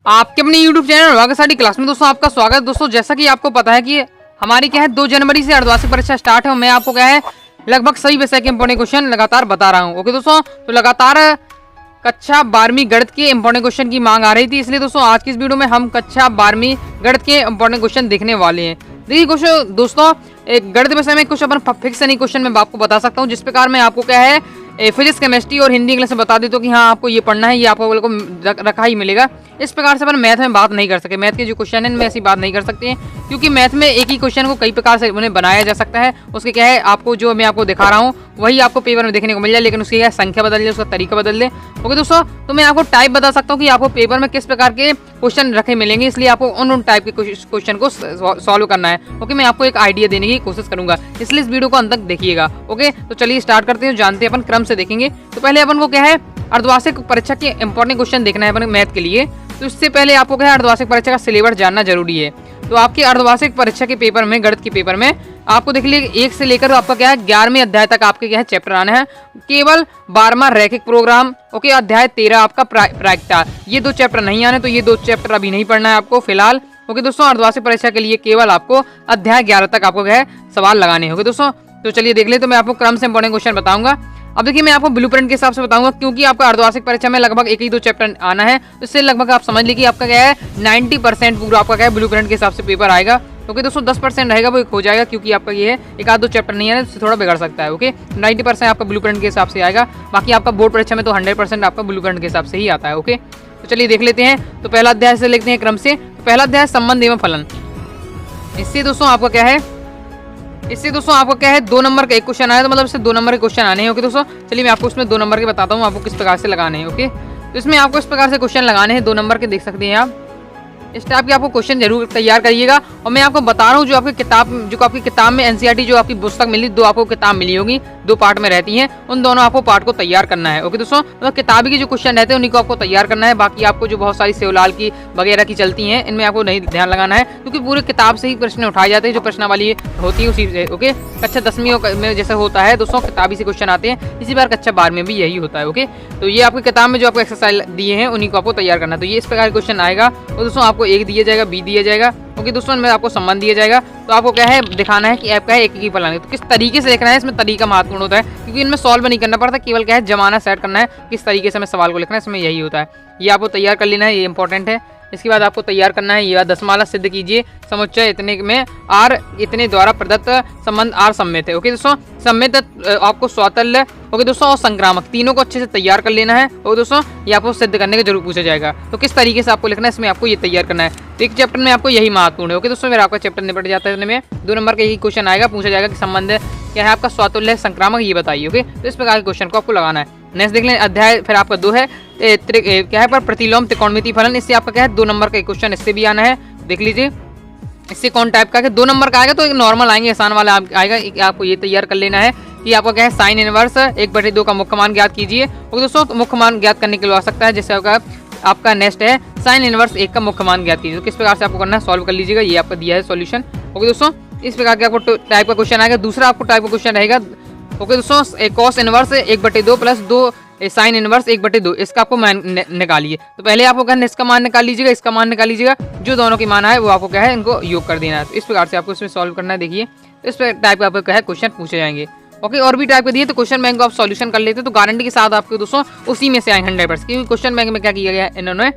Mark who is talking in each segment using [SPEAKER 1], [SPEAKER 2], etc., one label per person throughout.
[SPEAKER 1] आपके अपने YouTube channel वागसाडी class में दोस्तों आपका स्वागत है। दोस्तों जैसा कि आपको पता है कि हमारी क्या है 2 जनवरी से अर्धवार्षिक परीक्षा स्टार्ट है और मैं आपको क्या है लगभग सभी विषय के इंपॉर्टेंट क्वेश्चन लगातार बता रहा हूँ। ओके दोस्तों, तो लगातार कक्षा 12वीं गणित के इंपॉर्टेंट क्वेश्चन की मांग आ रही थी, इसलिए दोस्तों आज की इस वीडियो में हम कक्षा 12वीं गणित के इंपॉर्टेंट क्वेश्चन देखने वाले हैं। देखिए क्वेश्चन दोस्तों, एक गणित विषय में कुछ अपन फिक्स नहीं क्वेश्चन मैं आपको बता सकता हूँ, जिस प्रकार मैं आपको क्या है फिजिक्स केमिस्ट्री और हिंदी इंग्लिश में बता देता हूँ कि हाँ आपको ये पढ़ना है, ये आपको रखा ही मिलेगा। इस प्रकार से अपन मैथ में बात नहीं कर सके, मैथ के जो क्वेश्चन है इनमें ऐसी बात नहीं कर सकते हैं, क्योंकि मैथ में एक ही क्वेश्चन को कई प्रकार से उन्हें बनाया जा सकता है। उसके क्या है आपको जो मैं आपको दिखा रहा हूँ वही आपको पेपर में देखने को मिल जाए, लेकिन उसकी क्या संख्या बदल जाए, उसका तरीका बदल दे। ओके दोस्तों, तो मैं आपको टाइप बता सकता हूँ कि आपको पेपर में किस प्रकार के क्वेश्चन रखे मिलेंगे, इसलिए आपको उन टाइप के क्वेश्चन को सॉल्व करना है। ओके, मैं आपको एक आइडिया देने की कोशिश करूंगा, इसलिए इस वीडियो को अंत तक देखिएगा। ओके, तो चलिए स्टार्ट करते हैं, जानते हैं अपन क्रम से देखेंगे। तो पहले अपन को क्या है अर्धवार्षिक परीक्षा के इंपॉर्टेंट क्वेश्चन देखना है अपन मैथ के लिए। तो इससे पहले आपको क्या है अर्धवार्षिक परीक्षा का सिलेबस जानना जरूरी है। तो आपके अर्धवार्षिक परीक्षा के पेपर में, गणित के पेपर में आपको देख लीजिए 1 से लेकर आपका क्या है 11वें अध्याय तक आपके क्या है चैप्टर आने हैं। केवल 12वां रैखिक प्रोग्राम, ओके, अध्याय 13 आपका प्रायिकता, ये 2 चैप्टर नहीं आने, तो ये 2 चैप्टर अभी नहीं पढ़ना है आपको फिलहाल। ओके दोस्तों, अर्धवार्षिक परीक्षा के लिए केवल आपको अध्याय 11 तक आपको क्या है सवाल लगाने होंगे दोस्तों। तो चलिए देख ले, तो मैं आपको क्रम से इंपॉर्टेंट क्वेश्चन बताऊंगा। अब देखिए मैं आपको ब्लूप्रिंट के हिसाब से बताऊंगा, क्योंकि आपका अर्धवार्षिक परीक्षा में लगभग 1 ही 2 चैप्टर आना है, तो इससे लगभग आप समझ लीजिए आपका क्या है 90% पूरा आपका क्या है ब्लूप्रिंट के हिसाब से पेपर आएगा। ओके दोस्तों, 10% रहेगा वो एक हो जाएगा, क्योंकि आपका ये है 1 आध 2 चैप्टर नहीं है, थोड़ा बिगड़ सकता है। ओके, 90% आपका ब्लूप्रिंट के हिसाब से आएगा, बाकी आपका बोर्ड परीक्षा में तो 100% आपका ब्लूप्रिंट के हिसाब से ही आता है। ओके, तो चलिए देख लेते हैं। तो पहला अध्याय से लेते हैं क्रम से। तो पहला अध्याय संबंध एवं फलन। इससे दोस्तों आपका क्या है 2 नंबर का एक क्वेश्चन आया, तो मतलब इससे 2 नंबर के क्वेश्चन आने हैं। ओके दोस्तों, चलिए मैं आपको इसमें 2 नंबर के बताता हूँ आपको किस प्रकार से लगाने हैं। ओके, तो इसमें आपको इस प्रकार से क्वेश्चन लगाने हैं 2 नंबर के, देख सकते हैं आप। इस टाइप के आपको क्वेश्चन जरूर तैयार करिएगा। और मैं आपको बता रहा हूँ जो आपकी किताब में एनसीईआरटी जो आपकी पुस्तक मिली, 2 आपको किताब मिली होगी, 2 पार्ट में रहती हैं, उन दोनों आपको पार्ट को तैयार करना है। ओके दोस्तों, मतलब किताबी के जो क्वेश्चन रहते हैं उन्हीं को आपको तैयार करना है। बाकी आपको जो बहुत सारी सेवलाल की वगैरह की चलती हैं, इनमें आपको नहीं ध्यान लगाना है, क्योंकि पूरे किताब से ही प्रश्न उठाए जाते हैं, जो प्रश्नावली होती है उसी से। ओके, कक्षा 10वीं में जैसे होता है दोस्तों किताबी से क्वेश्चन आते हैं, इसी बार कक्षा 12 में भी यही होता है। ओके, तो ये आपकी किताब में जो आपको एक्सरसाइज दिए हैं उन्हीं को आपको तैयार करना है। तो ये इस प्रकार क्वेश्चन आएगा, और दोस्तों आपको 1 दिया जाएगा, बी दिया जाएगा। ओके दोस्तों, इनमें आपको संबंध दिया जाएगा, तो आपको क्या है दिखाना है कि आपका है एक ही फलन है। तो किस तरीके से लिखना है, इसमें तरीका महत्वपूर्ण होता है, क्योंकि इनमें सॉल्व नहीं करना पड़ता, केवल क्या है जमाना सेट करना है, किस तरीके से हमें सवाल को लिखना है, इसमें यही होता है। ये आपको तैयार कर लेना है, ये इंपॉर्टेंट है। इसके बाद आपको तैयार करना है ये दशमाला सिद्ध कीजिए समुच्चय इतने में आर इतने द्वारा प्रदत्त संबंध आर सम्मित है। ओके दोस्तों, सम्मित आपको स्वतल्य, ओके दोस्तों, और संक्रामक, तीनों को अच्छे से तैयार कर लेना है। ओके दोस्तों, ये आपको सिद्ध करने का जरूर पूछा जाएगा, तो किस तरीके से आपको लिखना है इसमें आपको ये तैयार करना है। तो एक चैप्टर में आपको यही महत्वपूर्ण है। ओके दोस्तों, मेरा आपका चैप्टर निपट जाता है, में 2 नंबर का यही क्वेश्चन आएगा, पूछा जाएगा कि संबंध क्या है आपका स्वतुल्य संक्रामक, ये बताइए। ओके, तो इस प्रकार के क्वेश्चन को आपको लगाना है। नेक्स्ट देख लें अध्याय फिर आपका 2 है क्या है पर प्रतिलोम त्रिकोणमिति फलन। इससे आपका क्या है 2 नंबर का एक क्वेश्चन इससे भी आना है, देख लीजिए। इससे कौन टाइप का 2 नंबर का आएगा, तो एक नॉर्मल आएंगे, आसान वाला आएगा। आपको ये तैयार कर लेना है कि आपका क्या है साइन इनवर्स 1/2 का मुख्य मान ज्ञात कीजिए। ओके दोस्तों, तो मुख्य मान ज्ञात करने के लिए आ सकता है, जैसे आपका नेक्स्ट है साइन इनवर्स 1 का मुख्य मान ज्ञात कीजिए। तो किस प्रकार से आपको करना है सॉल्व कर लीजिएगा, ये आपका दिया है सॉल्यूशन। ओके दोस्तों, इस प्रकार के आपको टाइप का क्वेश्चन आएगा। दूसरा आपको टाइप का क्वेश्चन रहेगा, ओके दोस्तों, cos inverse 1/2 plus 2 sine inverse 1/2, इसका आपको मान निकालिए। तो पहले आपको कहना इसका मान निकाल लीजिएगा, इसका मान निकाल लीजिएगा, जो दोनों की मान है वो आपको क्या है इनको योग कर देना है। तो इस प्रकार से आपको इसमें सॉल्व करना है। देखिए इस टाइप का आपको क्या है क्वेश्चन पूछे जाएंगे। ओके, और भी टाइप के दिए तो क्वेश्चन बैंक को आप सॉल्यूशन कर लेते हैं, तो गारंटी के साथ आपको दोस्तों उसी में से आएंगे 100%, क्योंकि क्वेश्चन बैंक में क्या किया गया है इन्होंने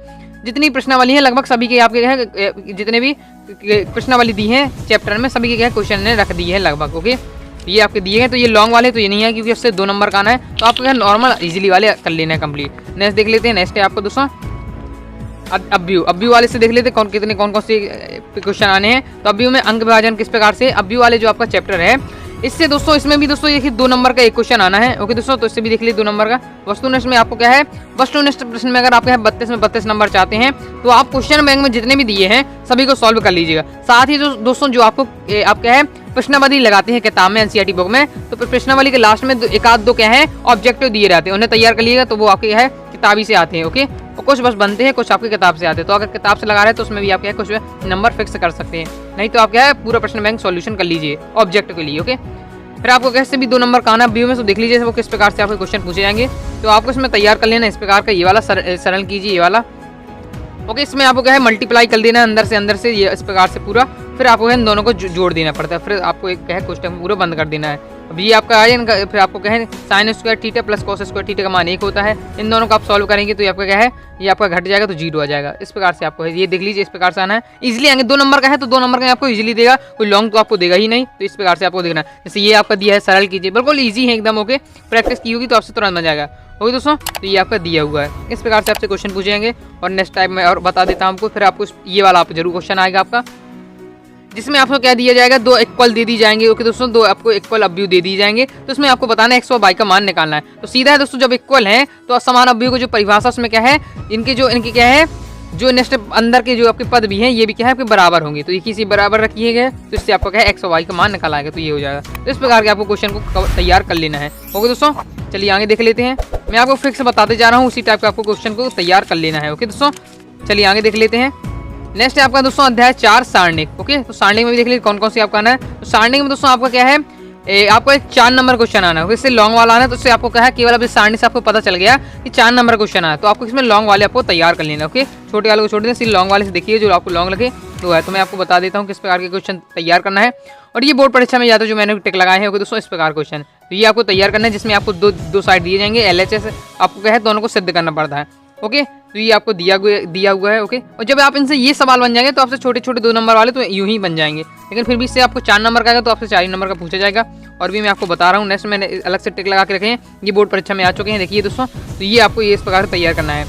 [SPEAKER 1] जितनी प्रश्नावली है लगभग सभी के आपके है जितने भी प्रश्नावली दी है चैप्टर में सभी के क्या क्वेश्चन ने रख दी है लगभग। ओके, ये आपके दिए हैं, तो ये लॉन्ग वाले तो ये नहीं है, क्योंकि उससे 2 नंबर का आना है, तो आपको नॉर्मल इजीली वाले कर लेना है कंप्लीट। नेक्स्ट देख लेते हैं। नेक्स्ट है आपको दोस्तों अब्यू वाले से देख लेते हैं कौन कौन से क्वेश्चन आने हैं। तो अब्यू में अंक विभाजन किस प्रकार से, अब्यू वाले जो आपका चैप्टर है इससे दोस्तों इसमें भी दोस्तों देखिए 2 नंबर का एक क्वेश्चन आना है। ओके दोस्तों, तो इससे भी देख लीजिए 2 नंबर का। वस्तुनिष्ठ में आपको क्या है वस्तुनिष्ठ प्रश्न में अगर आपके 32 में 32 नंबर चाहते हैं, तो आप क्वेश्चन बैंक में जितने भी दिए हैं सभी को सॉल्व कर लीजिएगा। साथ ही दोस्तों जो आपको आप क्या है प्रश्नावली लगाते हैं किताब में एनसीईआरटी बुक में, तो प्रश्नावली के लास्ट में 1 आध 2 क्या है ऑब्जेक्टिव दिए रहते हैं, उन्हें तैयार कर लीजिएगा, तो वो आपके है किताबी से आते हैं। ओके, और कुछ बस बनते हैं, कुछ आपकी किताब से आते हैं। तो अगर किताब से लगा रहे हैं तो उसमें भी आप क्या है कुछ नंबर फिक्स कर सकते हैं, नहीं तो आप क्या है पूरा प्रश्न बैंक सॉल्यूशन कर लीजिए ऑब्जेक्टिव के लिए। ओके, फिर आपको कैसे भी 2 नंबर का आना व्यू में, तो देख लीजिए वो किस प्रकार से आपके क्वेश्चन पूछे जाएंगे, तो आपको इसमें तैयार कर लेना इस प्रकार का। ये वाला सरल कीजिए, ये वाला ओके, इसमें आपको क्या है मल्टीप्लाई कर देना है अंदर से ये इस प्रकार से पूरा, फिर आपको इन दोनों को जोड़ देना पड़ता है, फिर आपको एक क्या है क्वेश्चन पूरा बंद कर देना है। अब ये आपका है इनका, फिर आपको क्या है sine square theta plus cos square theta का मान 1 होता है। इन दोनों को आप सॉल्व करेंगे तो ये आपका क्या है, ये आपका घट जाएगा तो 0 आ जाएगा। इस प्रकार से आपको ये देख लीजिए, इस प्रकार से आना है, इजीली आएंगे। 2 नंबर का है तो 2 नंबर का आपको इजीली देगा, कोई लॉन्ग तो आपको देगा ही नहीं। तो इस प्रकार से आपको देखना है, जैसे ये आपका दिया है सरल कीजिए, बिल्कुल ईजी है एकदम। ओके, प्रैक्टिस की होगी तो आपसे तुरंत बन जाएगा। ओके दोस्तों, तो ये आपका दिया हुआ है, इस प्रकार से आपसे क्वेश्चन पूछेंगे। और नेक्स्ट टाइम मैं और बता देता हूँ आपको, फिर आपको ये वाला आप जरूर क्वेश्चन आएगा आपका, जिसमें आपको क्या दिया जाएगा, 2 इक्वल दे दी जाएंगे। ओके दोस्तों, 2 आपको इक्वल अवयव दे दी जाएंगे, तो इसमें आपको बताना है एक्स और वाई का मान निकालना है। तो सीधा है दोस्तों, जब इक्वल है तो समान अवयव को जो परिभाषा उसमें क्या है, इनके क्या है जो नेक्स्ट अंदर के जो आपके पद भी हैं ये भी क्या है आपके बराबर होंगे, तो ये किसी बराबर रखिए गए, तो इससे आपको क्या है एक्स और वाई का मान निकाला आएगा, तो ये हो जाएगा। तो इस प्रकार के आपको क्वेश्चन को तैयार कर लेना है। ओके दोस्तों, चलिए आगे देख लेते हैं। मैं आपको फिक्स बताते जा रहा हूँ, उसी टाइप का आपको क्वेश्चन को तैयार कर लेना है। ओके दोस्तों, चलिए आगे देख लेते हैं। नेक्स्ट है आपका दोस्तों अध्याय 4 सारणिक। ओके, तो सारणिक में भी देख लीजिए कौन कौन सी आपका आना है। तो सारणिक में दोस्तों आपका क्या है, आपको एक 4 नंबर क्वेश्चन आना है। इससे लॉन्ग वाला आना है, तो इससे आपको क्या है केवल अभी सारणी से आपको पता चल गया कि 4 नंबर क्वेश्चन आना है, तो आपको इसमें लॉन्ग वाले आपको तैयार कर लेना। ओके, छोटे वाले को छोड़ दें, सिर्फ लॉन्ग वाले से देखिए जो आपको लॉन्ग लगे तो है। तो मैं आपको बता देता हूँ किस प्रकार के क्वेश्चन तैयार करना है। और ये बोर्ड परीक्षा में जाते जो मैंने टिक लगाए हैं। ओके दोस्तों, इस प्रकार क्वेश्चन तो ये आपको तैयार करना है, जिसमें आपको दो साइड दिए जाएंगे। LHS आपको क्या है दोनों को सिद्ध करना पड़ता है। ओके, तो ये आपको दिया हुआ है। ओके, और जब आप इनसे ये सवाल बन जाएंगे तो आपसे छोटे छोटे 2 नंबर वाले तो यूं ही बन जाएंगे, लेकिन फिर भी इससे आपको 4 नंबर का आएगा तो आपसे 4 ही नंबर का पूछा जाएगा। और भी मैं आपको बता रहा हूँ, नेक्स्ट मैंने अलग से टिक लगा के रखे हैं, ये बोर्ड परीक्षा में आ चुके हैं। देखिए दोस्तों, तो ये आपको ये इस प्रकार से तैयार करना है।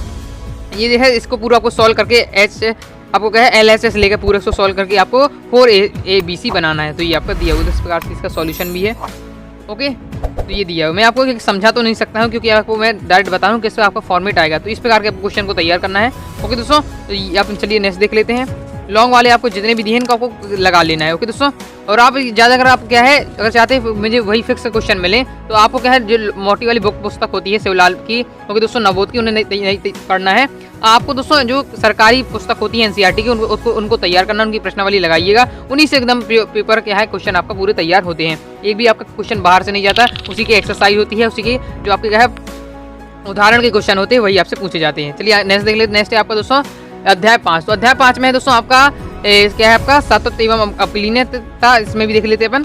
[SPEAKER 1] ये जो है इसको पूरा आपको सॉल्व करके आपको क्या है LHS लेकर पूरे को सॉल्व करके आपको 4ABC बनाना है। तो ये आपका दिया हुआ है, इस प्रकार से इसका सॉल्यूशन भी है। ओके, तो ये दिया हुआ, मैं आपको समझा तो नहीं सकता हूँ क्योंकि आपको मैं डायरेक्ट बता रहा हूँ किस आपका फॉर्मेट आएगा। तो इस प्रकार के क्वेश्चन को तैयार करना है। ओके दोस्तों, तो आप चलिए नेक्स्ट देख लेते हैं। लॉन्ग वाले आपको जितने भी दिए हैं इनको आपको लगा लेना है। ओके दोस्तों, और आप ज़्यादा अगर आप क्या है अगर चाहते हैं मुझे वही फिक्स क्वेश्चन मिले तो आपको क्या है जो मोटी वाली बुक पुस्तक होती है शिवलाल की, ओके दोस्तों नवोद की, उन्हें नहीं पढ़ना है आपको दोस्तों। जो सरकारी पुस्तक होती है NCERT की उनको तैयार करना, उनकी प्रश्नावली लगाइएगा, उन्हीं से एकदम पेपर क्या है क्वेश्चन आपका पूरे तैयार होते हैं। एक भी आपका क्वेश्चन बाहर से नहीं जाता, उसी की एक्सरसाइज होती है, उसी की जो आपके क्या है उदाहरण के क्वेश्चन होते हैं वही आपसे पूछे जाते हैं। चलिए नेक्स्ट देख लेते। नेक्स्ट है आपका दोस्तों अध्याय 5। तो अध्याय 5 में है दोस्तों आपका क्या है आपका सातत्य एवं अपलीनता, इसमें भी देख लेते हैं अपन।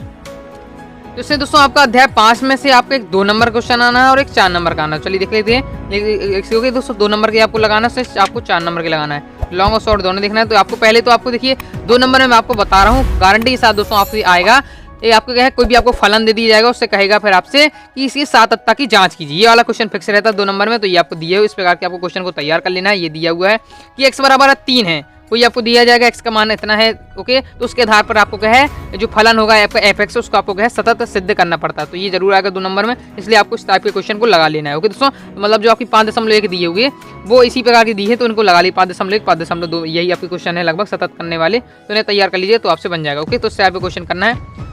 [SPEAKER 1] तो इससे दोस्तों आपका अध्याय 5 में से आपको एक 2 नंबर क्वेश्चन आना है और एक 4 नंबर का आना है। चलिए देख लेते हैं। दोस्तों 2 नंबर के आपको लगाना है, आपको 4 नंबर के लगाना है। लॉन्ग और शॉर्ट दोनों देखना है। तो आपको पहले तो आपको देखिए 2 नंबर में मैं आपको बता रहा हूँ गारंटी के साथ दोस्तों आपको आएगा। ये आपको क्या है कोई भी आपको फलन दे दिया जाएगा, उससे कहेगा फिर आपसे कि इसकी सातत्य की जांच कीजिए। ये वाला क्वेश्चन फिक्स रहता है 2 नंबर में। तो ये आपको दिया हुआ, इस प्रकार के आपको क्वेश्चन को तैयार कर लेना है। ये दिया हुआ है कि x बराबर 3 है, कोई आपको दिया जाएगा x का मान इतना है। ओके, तो उसके आधार पर आपको क्या है जो फलन होगा आपका fx उसको आपको क्या है सतत सिद्ध करना पड़ता है। तो ये जरूर आएगा 2 नंबर में, इसलिए आपको इस टाइप के क्वेश्चन को लगा लेना है। ओके दोस्तों, मतलब जो आपकी 5.1 दिए हुए वो इसी प्रकार की दी है, तो उनको लगा ली 5.1 5.2, यही आपके क्वेश्चन है लगभग सतत करने वाले। तो इन्हें तैयार कर लीजिए तो आपसे बन जाएगा। ओके, तो इस टाइप का क्वेश्चन करना है।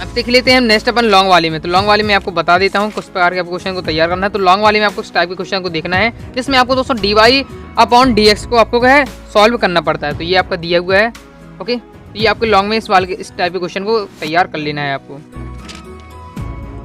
[SPEAKER 1] अब देख लेते हैं नेक्स्ट अपन लॉन्ग वाले में। तो लॉन्ग वाले में आपको बता देता हूँ किस प्रकार के आपको क्वेश्चन को तैयार करना है। तो लॉन्ग वाले में आपको इस टाइप के क्वेश्चन को देखना है, जिसमें आपको दोस्तों dy/dx को आपको क्या है सॉल्व करना पड़ता है। तो ये आपका दिया हुआ है। ओके, तो ये आपके लॉन्ग में इस टाइप के क्वेश्चन को तैयार कर लेना है आपको।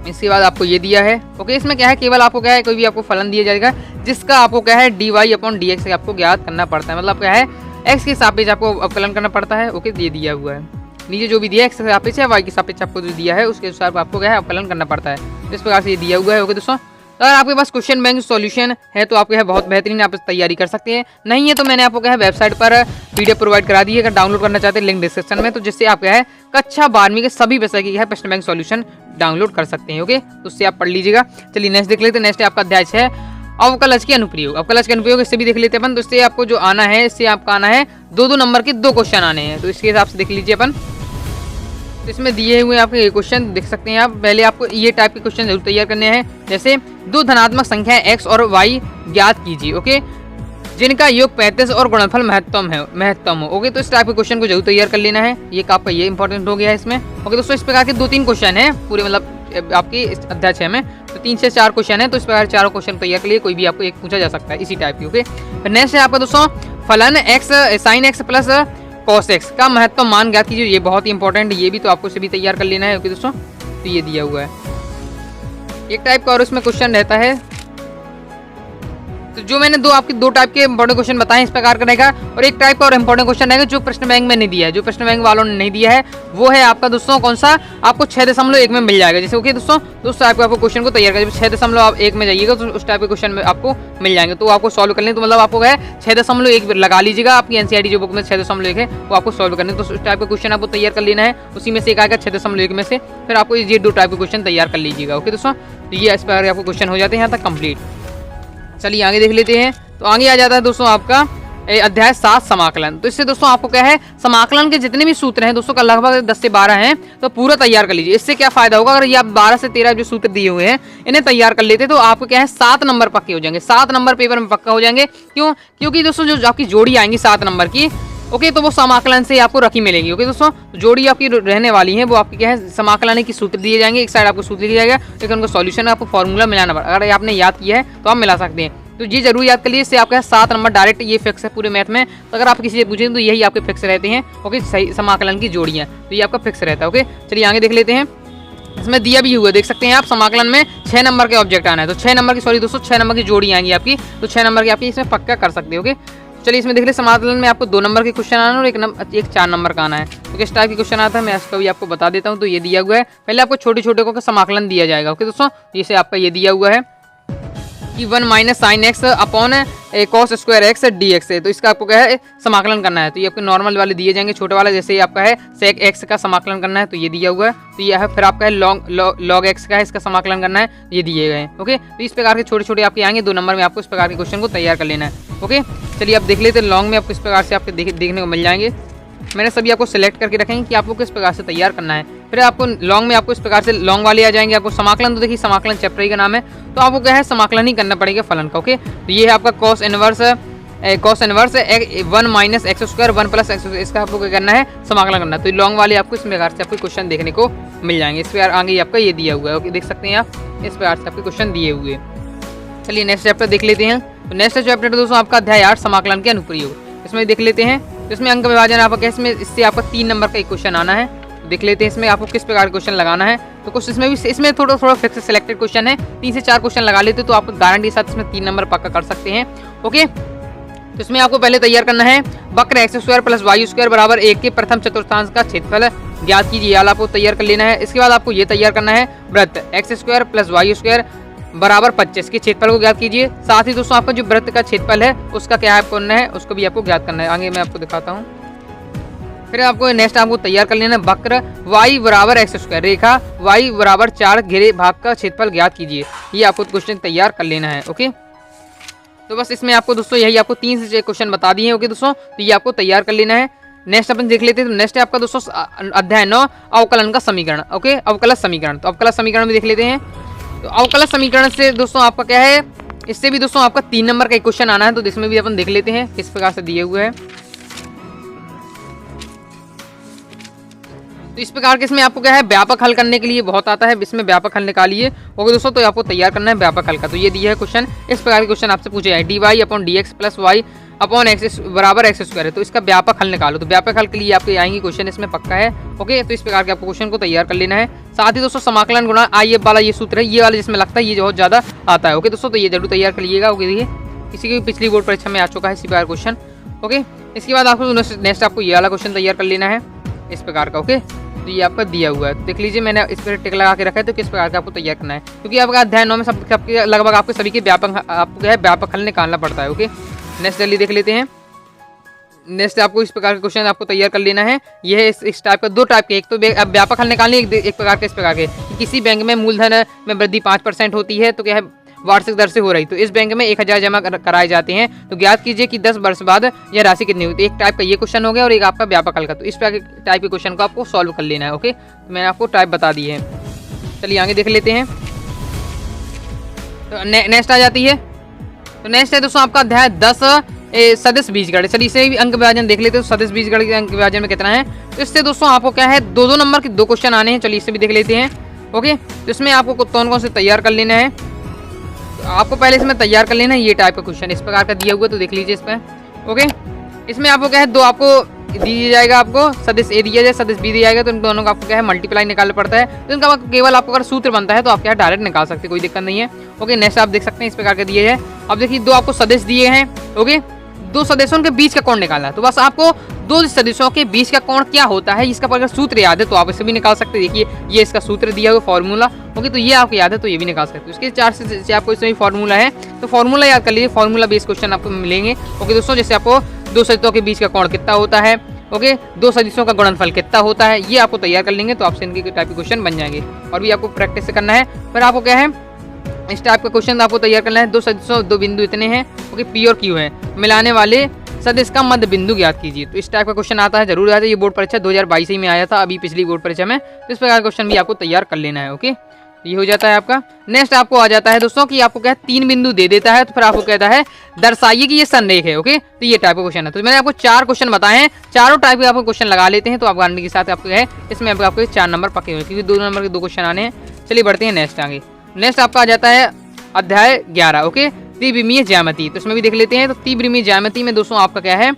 [SPEAKER 1] इसके बाद आपको ये दिया है। ओके, इसमें क्या है केवल आपको क्या है कोई भी आपको फलन दिया जाएगा जिसका आपको क्या है dy/dx आपको ज्ञात करना पड़ता है। मतलब क्या है x के सापेक्ष आपको अवकलन करना पड़ता है। ओके, ये दिया हुआ है, नीचे जो भी दिया है x के सापेक्ष है y के सापेक्ष आपको जो दिया है उसके अनुसार आपको क्या है अवकलन करना पड़ता है। इस प्रकार से ये दिया हुआ है। ओके दोस्तों, अगर आपके पास क्वेश्चन बैंक सॉल्यूशन है तो आपको है बहुत बेहतरीन आप तैयारी कर सकते हैं। नहीं है तो मैंने आपको क्या है वेबसाइट पर PDF प्रोवाइड करा दी है, अगर डाउनलोड करना चाहते हैं लिंक डिस्क्रिप्शन में, तो जिससे आप क्या है कक्षा 12वीं के सभी विषय की है प्रश्न बैंक सॉल्यूशन डाउनलोड कर सकते हैं। ओके, तो उससे आप पढ़ लीजिएगा। चलिए नेक्स्ट देख लेते हैं। नेक्स्ट आपका अध्याय 6 अवकलज के अनुप्रयोग। अवकलज के अनुप्रयोग इससे भी देख लेते हैं अपन। तो इससे आपको जो आना है, इससे आपका आना है 2-2 नंबर के 2 क्वेश्चन आने हैं। तो इसके हिसाब से देख लीजिए अपन। तो इसमें दिए हुए आपके ये क्वेश्चन देख सकते हैं आप। पहले आपको ये टाइप के क्वेश्चन जरूर तैयार करने हैं, जैसे 2 धनात्मक संख्या x और y ज्ञात कीजिए। ओके, जिनका योग 35 और गुणनफल महत्तम हो। ओके, तो इस टाइप के क्वेश्चन को जरूर तैयार कर लेना है। ये आपका ये इंपॉर्टेंट हो गया है इसमें। ओके दोस्तों, इस प्रकार के 2-3 क्वेश्चन है पूरे मतलब आपकी अध्याय 6 में। तो 3 से 4 क्वेश्चन है, तो इस प्रकार 4 क्वेश्चन तैयार के लिए कोई भी आपको एक पूछा जा सकता है इसी टाइप की। ओके, नेक्स्ट है आपका दोस्तों फलन sin x plus cos x का महत्व मान ज्ञात कीजिए। ये बहुत ही इंपॉर्टेंट, ये भी तो आपको इसे भी तैयार कर लेना है। ओके दोस्तों, तो ये दिया हुआ है। एक टाइप का और इसमें क्वेश्चन रहता है तो जो मैंने दो टाइप के इंपॉर्टेंट क्वेश्चन बताए इस प्रकार का रहेगा, और एक टाइप का और इंपॉर्टेंट क्वेश्चन रहेगा जो प्रश्न बैंक में नहीं दिया है, जो प्रश्न बैंक वालों ने नहीं दिया है वो है आपका दोस्तों कौन सा, आपको 6.1 में मिल जाएगा। जैसे ओके दोस्तों, तो उस टाइप का आपको क्वेश्चन को तैयार कर 6.1 में जाइएगा तो उस टाइप के क्वेश्चन में आपको मिल जाएंगे। तो आपको सॉल्व करने तो मतलब आपको है 6.1 लगा लीजिएगा, आपकी एनसीईआरटी जो बुक में 6.1 है वो आपको सॉल्व करने, तो उस टाइप का क्वेश्चन आपको तैयार कर लेना है। उसी में से एक आएगा 6.1 में से, फिर आपको ये 2 टाइप के क्वेश्चन तैयार कर लीजिएगा। ओके दोस्तों, तो ये इस प्रकार आपको क्वेश्चन हो जाते हैं यहाँ तक कंप्लीट। चलिए आगे देख लेते हैं। तो आगे आ जाता है दोस्तों आपका अध्याय 7 समाकलन। तो इससे दोस्तों आपको क्या है, समाकलन के जितने भी सूत्र हैं दोस्तों का लगभग 10 से 12 हैं, तो पूरा तैयार कर लीजिए। इससे क्या फायदा होगा, अगर ये आप 12 से 13 जो सूत्र दिए हुए हैं इन्हें तैयार कर लेते तो आपको क्या है 7 नंबर पक्के हो जाएंगे, 7 नंबर पेपर में पक्का हो जाएंगे। क्यों, क्योंकि दोस्तों जो आपकी जोड़ी आएंगी 7 नंबर की, ओके, तो वो समाकलन से आपको रखी मिलेगी। ओके दोस्तों, जोड़ी आपकी रहने वाली है वो आपकी क्या है समाकलन की सूत्र दिए जाएंगे, एक साइड आपको सूत्र लिखा जाएगा, लेकिन उनका सॉल्यूशन आपको फॉर्मूला मिलाना पड़ेगा। अगर आपने याद किया है तो आप मिला सकते हैं, तो ये जरूर याद कर लीजिए। इससे आपका 7 नंबर डायरेक्ट ये फिक्स है पूरे मैथ में। तो अगर आप किसी से पूछें तो यही आपके फिक्स रहते हैं। ओके, सही समाकलन की जोड़ियाँ, तो ये आपका फिक्स रहता है। ओके, चलिए आगे देख लेते हैं। इसमें दिया भी हुआ देख सकते हैं आप, समाकलन में 6 नंबर के ऑब्जेक्ट आना है, तो 6 नंबर की सॉरी दोस्तों 6 नंबर की जोड़ी आएंगी आपकी, तो 6 नंबर की आपकी इसमें पक्का कर सकते हो। ओके, चलिए इसमें देख ले समाकलन में आपको 2 नंबर के क्वेश्चन आना है और एक 4 नंबर का आना है। तो किस टाइप के क्वेश्चन आता है मैं इसका भी आपको बता देता हूँ। तो ये दिया हुआ है, पहले आपको छोटे छोटे को समाकलन दिया जाएगा। ओके दोस्तों, जैसे आपका ये दिया हुआ है कि 1 minus sine x upon cos square x D x है, तो इसका आपको क्या है समाकलन करना है। तो ये आपके नॉर्मल वाले दिए जाएंगे, छोटे वाले जैसे ही आपका है सेक एक्स का समाकलन करना है, तो ये दिया हुआ है। तो ये है फिर आपका है लॉग एक्स का है, इसका समाकलन करना है, ये दिए गए हैं। ओके, तो इस प्रकार के छोटे छोटे आपके आएंगे 2 नंबर में, आपको इस प्रकार के क्वेश्चन को तैयार कर लेना है। ओके, चलिए आप देख लेते हैं लॉन्ग में आपको इस प्रकार से आपके देखने को मिल जाएंगे। मैंने सभी आपको सिलेक्ट करके रखेंगे कि आपको किस प्रकार से तैयार करना है। फिर आपको लॉन्ग में आपको इस प्रकार से लॉन्ग वाले आ जाएंगे। आपको समाकलन तो देखिए समाकलन चैप्टर ही का नाम है, तो आपको क्या है समाकलन ही करना पड़ेगा फलन का। ओके, तो ये है आपका cos inverse 1 minus x square 1 plus x, इसका आपको क्या करना है समाकलन करना है। तो लॉन्ग वाले आपको इस प्रकार से आपको क्वेश्चन देखने को मिल जाएंगे। इस पर आगे आपका ये दिया हुआ है। ओके, देख सकते हैं आप इस प्रकार से आपके क्वेश्चन दिए हुए हैं। चलिए नेक्स्ट चैप्टर देख लेते हैं। तो नेक्स्ट चैप्टर दोस्तों आपका अध्याय 8 समाकलन के अनुप्रयोग, इसमें देख लेते हैं। तो इसमें अंक विभाजन आपका क्या, इसमें इससे आपका 3 नंबर का एक क्वेश्चन आना है। तो देख लेते हैं इसमें आपको किस प्रकार क्वेश्चन लगाना है। तो कुछ इसमें थोड़ा फिक्स सिलेक्टेड क्वेश्चन है, 3 से 4 क्वेश्चन लगा लेते तो आपको गारंटी के साथ इसमें 3 नंबर पक्का कर सकते हैं। ओके, तो इसमें आपको पहले तैयार करना है वक्र x square plus y square बराबर 1 के प्रथम चतुर्थांश का क्षेत्रफल ज्ञात कीजिए, आपको तैयार कर लेना है। इसके बाद आपको ये तैयार करना है वृत्त x square plus y square बराबर 25 के क्षेत्रफल को ज्ञात कीजिए। साथ ही दोस्तों आपका जो वृत्त का क्षेत्रफल है उसका क्या करना है, उसको भी आपको ज्ञात करना है। आगे मैं आपको दिखाता हूँ। फिर आपको नेक्स्ट आपको तैयार कर लेना है वक्र y बराबर एक्स स्क्वायर रेखा y बराबर 4 घेरे भाग का क्षेत्रफल ज्ञात कीजिए, ये आपको क्वेश्चन तैयार कर लेना है। ओके, तो बस इसमें आपको दोस्तों यही आपको 3 से 6 क्वेश्चन बता दिए हैं। ओके दोस्तों, तो ये आपको तैयार कर लेना है। नेक्स्ट अपन देख लेते हैं। तो नेक्स्ट है आपका दोस्तों अध्याय 9 अवकलन का समीकरण। ओके, अवकलज समीकरण, तो अवकलज समीकरण भी देख लेते हैं। तो अवकलज समीकरण से दोस्तों आपका क्या है, इससे भी दोस्तों आपका 3 नंबर का एक क्वेश्चन आना है, तो इसमें भी अपन देख लेते हैं किस प्रकार से दिए हुए हैं। तो इस प्रकार के इसमें आपको क्या है व्यापक हल करने के लिए बहुत आता है, इसमें व्यापक हल निकालिए। ओके दोस्तों, तो आपको तैयार करना है व्यापक हल का। तो ये दिया है क्वेश्चन, इस प्रकार के क्वेश्चन आपसे पूछे जाए d y upon d x plus y upon x बराबर एक्स स्क्वायर है, तो इसका व्यापक हल निकालो। तो व्यापक हल के लिए आपके आएंगे क्वेश्चन, इसमें पक्का है। ओके, तो इस प्रकार के आपको क्वेश्चन को तैयार कर लेना है। साथ ही दोस्तों समाकलन गुणा आई एफ वाला ये सूत्र है, ये वाला जिसमें लगता है ये बहुत ज़्यादा आता है। ओके दोस्तों, तो ये जरूर तैयार कर लीजिएगा। ओके, देखिए किसी की पिछली बोर्ड परीक्षा में आ चुका है इसी प्रकार क्वेश्चन। ओके, इसके बाद आपको नेक्स्ट आपको ये वाला क्वेश्चन तैयार कर लेना है इस प्रकार का। ओके, तो ये आपका दिया हुआ है, देख लीजिए मैंने इस पर टिक लगा के रखा है। तो किस प्रकार का आपको तैयार करना है, क्योंकि आपका अध्याय 9 में सबके लगभग आपके सभी के व्यापक आपको क्या है व्यापक हल निकालना पड़ता है। ओके, नेक्स्ट जल्दी देख लेते हैं। नेक्स्ट आपको इस प्रकार के क्वेश्चन आपको तैयार कर लेना है। यह है इस टाइप का 2 टाइप के, एक तो व्यापक हल निकालने, एक प्रकार के इस प्रकार के किसी बैंक में मूलधन में वृद्धि 5% होती है, तो क्या है वार्षिक दर से हो रही, तो इस बैंक में 1000 जमा कराए जाते हैं, तो ज्ञात कीजिए कि 10 वर्ष बाद यह राशि कितनी हुई। तो एक टाइप का ये क्वेश्चन हो गया और एक आपका व्यापक हल का। तो इस टाइप के क्वेश्चन को आपको सॉल्व कर लेना है। ओके, तो मैंने आपको टाइप बता दी है। चलिए आगे देख लेते हैं। तो नेक्स्ट आ जाती है। तो नेक्स्ट है दोस्तों आपका अध्याय 10 सदिश बीजगणित। चलिए इसे भी अंक विभाजन देख लेते हैं। तो सदिश बीजगणित के अंक विभाजन में कितना है, तो इससे दोस्तों आपको क्या है 2-2 नंबर के 2 क्वेश्चन आने हैं। चलिए इसे भी देख लेते हैं। ओके, तो इसमें आपको कौन कौन से तैयार कर लेना है, तो आपको पहले इसमें तैयार कर लेना है ये टाइप का क्वेश्चन इस प्रकार का दिया हुआ है, तो देख लीजिए इस पर। ओके, इसमें आपको क्या है 2 आपको दिया जाएगा, आपको सदिश ए दिया जाए सदिश बी दिया जाएगा, तो इन दोनों का आपको क्या है मल्टीप्लाई निकालना पड़ता है। तो इनका केवल आपको अगर सूत्र बनता है तो आप क्या डायरेक्ट निकाल सकते हैं, कोई दिक्कत नहीं है। ओके, नेक्स्ट आप देख सकते हैं इस प्रकार का दिए है अब देखिए दो आपको सदस्य दिए हैं, ओके, दो सदस्यों के बीच का कोण निकालना है। तो बस आपको दो सदस्यों के बीच का कोण क्या होता है इसका अगर सूत्र याद है तो आप इसे भी निकाल सकते हैं। देखिए ये इसका सूत्र दिया हुआ फॉर्मूला, ओके, तो ये आपको याद है तो ये भी निकाल सकते हैं। इसके 4 से आपको इसमें फॉर्मूला है तो फॉर्मूला याद कर लीजिए, फॉर्मूला बेस्ड क्वेश्चन आपको मिलेंगे। ओके दोस्तों, जैसे आपको दो सदस्यों के बीच का कोण कितना होता है, ओके, दो सदस्यों का गुणनफल कितना होता है, ये आपको तैयार कर लेंगे तो आपसे इनके टाइप के क्वेश्चन बन जाएंगे। और भी आपको प्रैक्टिस से करना है। फिर आपको क्या है, इस टाइप का क्वेश्चन आपको तैयार करना है। दो सदस्यों, दो बिंदु इतने हैं, ओके, पी और क्यू है, मिलाने वाले सदस्य का मध्य बिंदु ज्ञात कीजिए। तो इस टाइप का क्वेश्चन आता है, जरूर आता है। ये बोर्ड परीक्षा 2022 ही में आया था, अभी पिछली बोर्ड परीक्षा में। तो इस प्रकार क्वेश्चन भी आपको तैयार कर लेना है, ओके, ये हो जाता है आपका। नेक्स्ट आपको आ जाता है दोस्तों कि आपको क्या है, 3 बिंदु दे देता है तो फिर आपको कहता है दर्शाइए कि ये संरेख है, ओके, तो ये टाइप का क्वेश्चन है। तो मैंने आपको 4 क्वेश्चन बताए हैं, चारों टाइप के आपको क्वेश्चन लगा लेते हैं तो आप गारंटी के साथ आपको है इसमें आपको 4 नंबर पक्के हुए, क्योंकि 2 नंबर के 2 क्वेश्चन आने हैं। चलिए बढ़ते हैं नेक्स्ट आगे। नेक्स्ट आपका आ जाता है अध्याय 11, ओके, त्रिविमीय ज्यामिति। तो इसमें भी देख लेते हैं। तो त्रिविमीय ज्यामिति में दोस्तों आपका क्या है,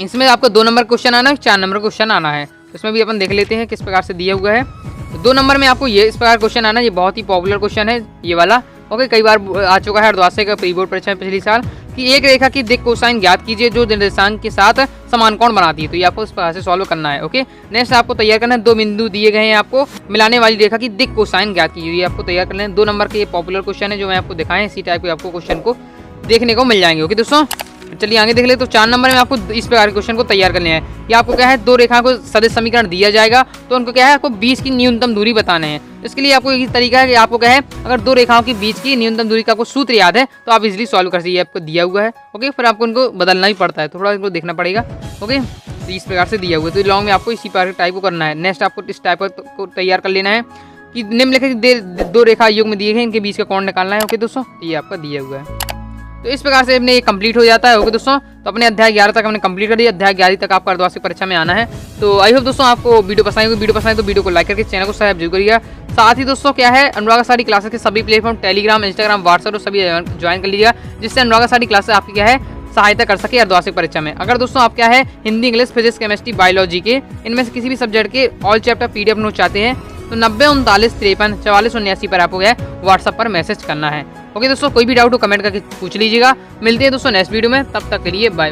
[SPEAKER 1] इसमें आपको 2 नंबर क्वेश्चन आना है, 4 नंबर क्वेश्चन आना है। तो इसमें भी अपन देख लेते हैं किस प्रकार से दिया हुआ है। तो 2 नंबर में आपको ये इस प्रकार क्वेश्चन आना है, ये बहुत ही पॉपुलर क्वेश्चन है ये वाला, ओके, कई बार आ चुका है हरद्वासे का प्री बोर्ड परीक्षा में पिछले साल, कि एक रेखा की दिक् कोसाइन ज्ञात कीजिए जो निर्देशांक के साथ समान कोण बनाती है। तो ये आपको इस प्रकार से सॉल्व करना है, ओके। नेक्स्ट आपको तैयार करना है, 2 बिंदु दिए गए हैं आपको, मिलाने वाली रेखा की दिक् कोसाइन ज्ञात कीजिए, ये आपको तैयार करना है। 2 नंबर के ये पॉपुलर क्वेश्चन है जो मैं आपको दिखाएं, इसी टाइप के आपको क्वेश्चन को देखने को मिल जाएंगे, ओके दोस्तों। चलिए आगे देख ले। तो 4 नंबर में आपको इस प्रकार के क्वेश्चन को तैयार करने हैं कि आपको क्या है, 2 रेखा को सदिश समीकरण दिया जाएगा तो उनको क्या है, आपको बीच की न्यूनतम दूरी बताने हैं। इसके लिए आपको एक तरीका है कि आपको क्या है, अगर 2 रेखाओं के बीच की न्यूनतम दूरी का आपको सूत्र याद है तो आप इजीली सॉल्व कर सकते, आपको दिया हुआ है, ओके। फिर आपको उनको बदलना ही पड़ता है, थोड़ा इनको देखना पड़ेगा, ओके। तो इस प्रकार से दिया हुआ है, तो लॉन्ग में आपको इसी प्रकार टाइप को करना है। नेक्स्ट आपको इस टाइप को तैयार कर लेना है कि निम्नलिखित 2 रेखा युग्म दिए गए, इनके बीच का कोण निकालना है, ओके दोस्तों, ये आपका दिया हुआ है। तो इस प्रकार से अपने ये कंप्लीट हो जाता है, ओके दोस्तों। तो अपने अध्याय 11 तक हमने कंप्लीट कर दिया, अध्याय 11 तक आपका अर्धवार्षिक परीक्षा में आना है। तो आई होप दोस्तों आपको वीडियो पसंद आएगी, वीडियो पसंद आए तो वीडियो को लाइक करके चैनल को सब्सक्राइब जरूर करिएगा। साथ ही दोस्तों क्या है, अनुराग साड़ी क्लासेस के सभी प्लेटफॉर्म टेलीग्राम, इंस्टाग्राम, व्हाट्सएप और सभी ज्वाइन कर लीजिएगा, जिससे अनुराग साड़ी क्लासेस आपकी क्या है सहायता कर सके अर्धवार्षिक परीक्षा में। अगर दोस्तों आप क्या है Hindi, English, physics, chemistry, biology के इनमें से किसी भी सब्जेक्ट के ऑल चैप्टर PDF नोट चाहते हैं तो 90 39 53 44 79 पर आपको व्हाट्सएप पर मैसेज करना है, ओके दोस्तों। कोई भी डाउट हो कमेंट करके पूछ लीजिएगा। मिलते हैं दोस्तों नेक्स्ट वीडियो में, तब तक के लिए बाय।